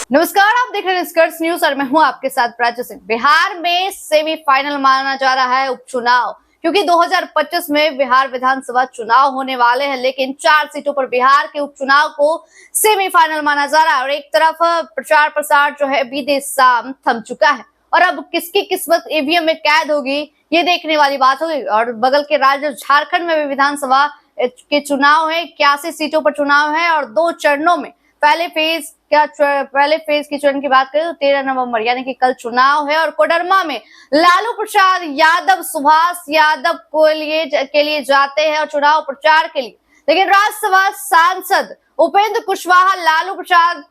नमस्कार, आप देख रहे हैं निष्कर्ष न्यूज और मैं हूं आपके साथ प्राची सिंह। बिहार में सेमीफाइनल माना जा रहा है उपचुनाव, क्योंकि 2025 में बिहार विधानसभा चुनाव होने वाले हैं, लेकिन 4 सीटों पर बिहार के उपचुनाव को सेमीफाइनल माना जा रहा है। और एक तरफ प्रचार प्रसार जो है बीते शाम थम चुका है और अब किसकी किस्मत ईवीएम में कैद होगी ये देखने वाली बात होगी। और बगल के राज्य झारखंड में भी विधानसभा के चुनाव है, 81 सीटों पर चुनाव है और 2 चरणों में पहले फेज की चरण की बात करें तो 13 नवंबर यानी कि कल चुनाव है। और कोडरमा में लालू प्रसाद यादव सुभाष यादव के लिए जाते हैं और चुनाव प्रचार के लिए, लेकिन राज्यसभा सांसद उपेंद्र कुशवाहा लालू प्रसाद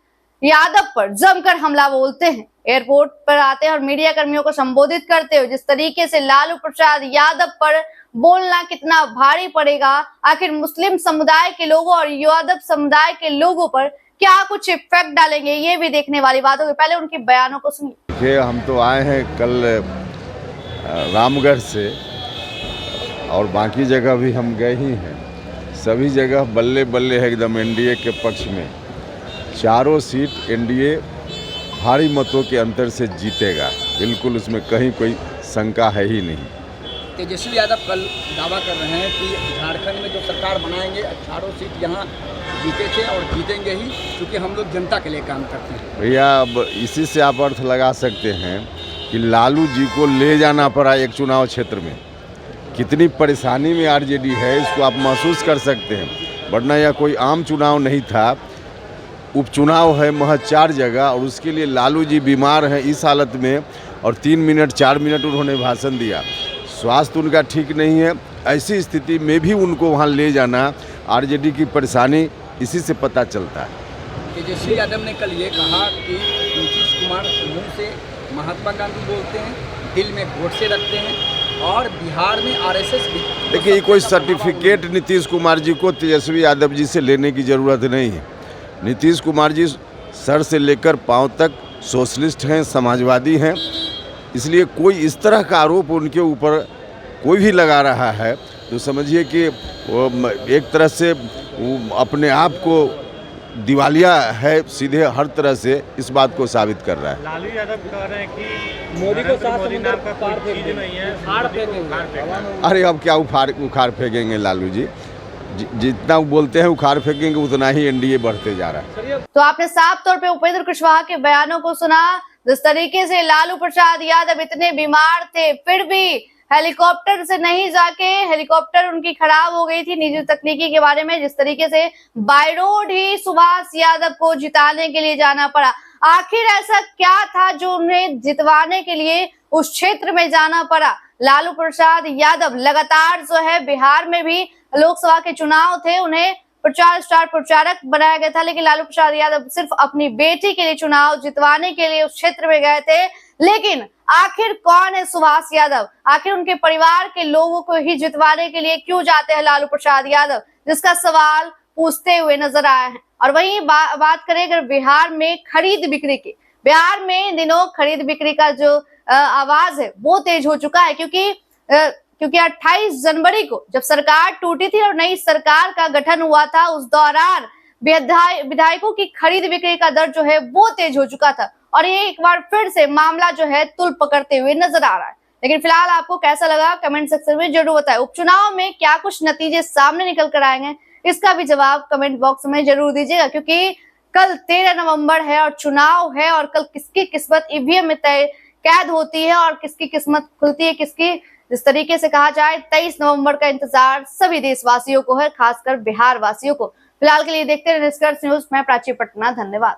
यादव पर जमकर हमला बोलते हैं। एयरपोर्ट पर आते हैं और मीडिया कर्मियों को संबोधित करते हुए जिस तरीके से लालू प्रसाद यादव पर बोलना कितना भारी पड़ेगा, आखिर मुस्लिम समुदाय के लोगों और यादव समुदाय के लोगों पर क्या कुछ इफेक्ट डालेंगे, ये भी देखने वाली बात होगी। पहले उनके बयानों को सुनिए। हम तो आए हैं कल रामगढ़ से और बाकी जगह भी हम गए ही हैं। सभी जगह बल्ले बल्ले है एकदम एनडीए के पक्ष में। चारों सीट एनडीए भारी मतों के अंतर से जीतेगा, बिल्कुल उसमें कहीं कोई शंका है ही नहीं। तेजस्वी यादव कल दावा कर रहे हैं कि झारखंड में जो सरकार बनाएंगे 18 सीट यहाँ जीते थे और जीतेंगे ही, क्योंकि हम लोग जनता के लिए काम करते हैं। भैया अब इसी से आप अर्थ लगा सकते हैं कि लालू जी को ले जाना पड़ा एक चुनाव क्षेत्र में। कितनी परेशानी में आरजेडी है, इसको आप महसूस कर सकते हैं। वरना यह कोई आम चुनाव नहीं था, उपचुनाव है महज 4 जगह और उसके लिए लालू जी बीमार हैं इस हालत में और 3 मिनट 4 मिनट उन्होंने भाषण दिया। स्वास्थ्य उनका ठीक नहीं है, ऐसी स्थिति में भी उनको वहाँ ले जाना आरजेडी की परेशानी इसी से पता चलता है। तेजस्वी यादव ने कल ये कहा कि नीतीश कुमार मुंह से महात्मा गांधी बोलते हैं, दिल में गोडसे रखते हैं और बिहार में आरएसएस भी। देखिए, ये कोई सर्टिफिकेट नीतीश कुमार जी को तेजस्वी यादव जी से लेने की ज़रूरत नहीं है। नीतीश कुमार जी सर से लेकर पांव तक सोशलिस्ट हैं, समाजवादी हैं, इसलिए कोई इस तरह का आरोप उनके ऊपर कोई भी लगा रहा है तो समझिए कि एक तरह से अपने आप को दिवालिया है, सीधे हर तरह से इस बात को साबित कर रहा है। लालू यादव कह रहे हैं कि मोदी को साथ मोदी नाम का कोई चीज नहीं है, उखाड़ फेंकेंगे। अरे अब क्या उखाड़ फेंकेंगे लालू जी, जितना बोलते हैं उखाड़ फेंकेंगे उतना ही एनडीए बढ़ते जा रहा है। तो आपने साफ तौर पे उपेंद्र कुशवाहा के बयानों को सुना। जिस तरीके से लालू प्रसाद यादव इतने बीमार थे, फिर भी हेलीकॉप्टर से नहीं जाके, हेलीकॉप्टर उनकी खराब हो गई थी निजी तकनीकी के बारे में, जिस तरीके से बाय रोड ही सुभाष यादव को जिताने के लिए जाना पड़ा। आखिर ऐसा क्या था जो उन्हें जितवाने के लिए उस क्षेत्र में जाना पड़ा? लालू प्रसाद यादव लगातार जो है बिहार में भी लोकसभा के चुनाव थे, उन्हें स्टार प्रचारक बनाया गया था, लेकिन लालू प्रसाद यादव सिर्फ अपनी बेटी के लिए चुनाव जितवाने के लिए उस क्षेत्र में गए थे। लेकिन आखिर कौन है सुभाष यादव? आखिर उनके परिवार के लोगों को ही जितवाने के लिए क्यों जाते हैं लालू प्रसाद यादव, जिसका सवाल पूछते हुए नजर आए हैं। और वहीं बात करें अगर बिहार में खरीद बिक्री की, बिहार में इन दिनों खरीद बिक्री का जो आवाज है वो तेज हो चुका है, क्योंकि 28 जनवरी को जब सरकार टूटी थी और नई सरकार का गठन हुआ था, उस दौरान विधायकों की खरीद बिक्री का दर जो है वो तेज हो चुका था और ये एक बार फिर से मामला जो है तुल पकड़ते हुए नजर आ रहा है। लेकिन फिलहाल आपको कैसा लगा कमेंट सेक्शन में जरूर बताएं। उपचुनाव में क्या कुछ नतीजे सामने निकल कर आएंगे, इसका भी जवाब कमेंट बॉक्स में जरूर दीजिएगा, क्योंकि कल 13 नवंबर है और चुनाव है और कल किसकी किस्मत ईवीएम में कैद होती है और किसकी किस्मत खुलती है, किसकी, जिस तरीके से कहा जाए 23 नवंबर का इंतजार सभी देशवासियों को है, खासकर बिहार वासियों को। फिलहाल के लिए देखते रहे निष्कर्ष न्यूज। मैं प्राची पटना, धन्यवाद।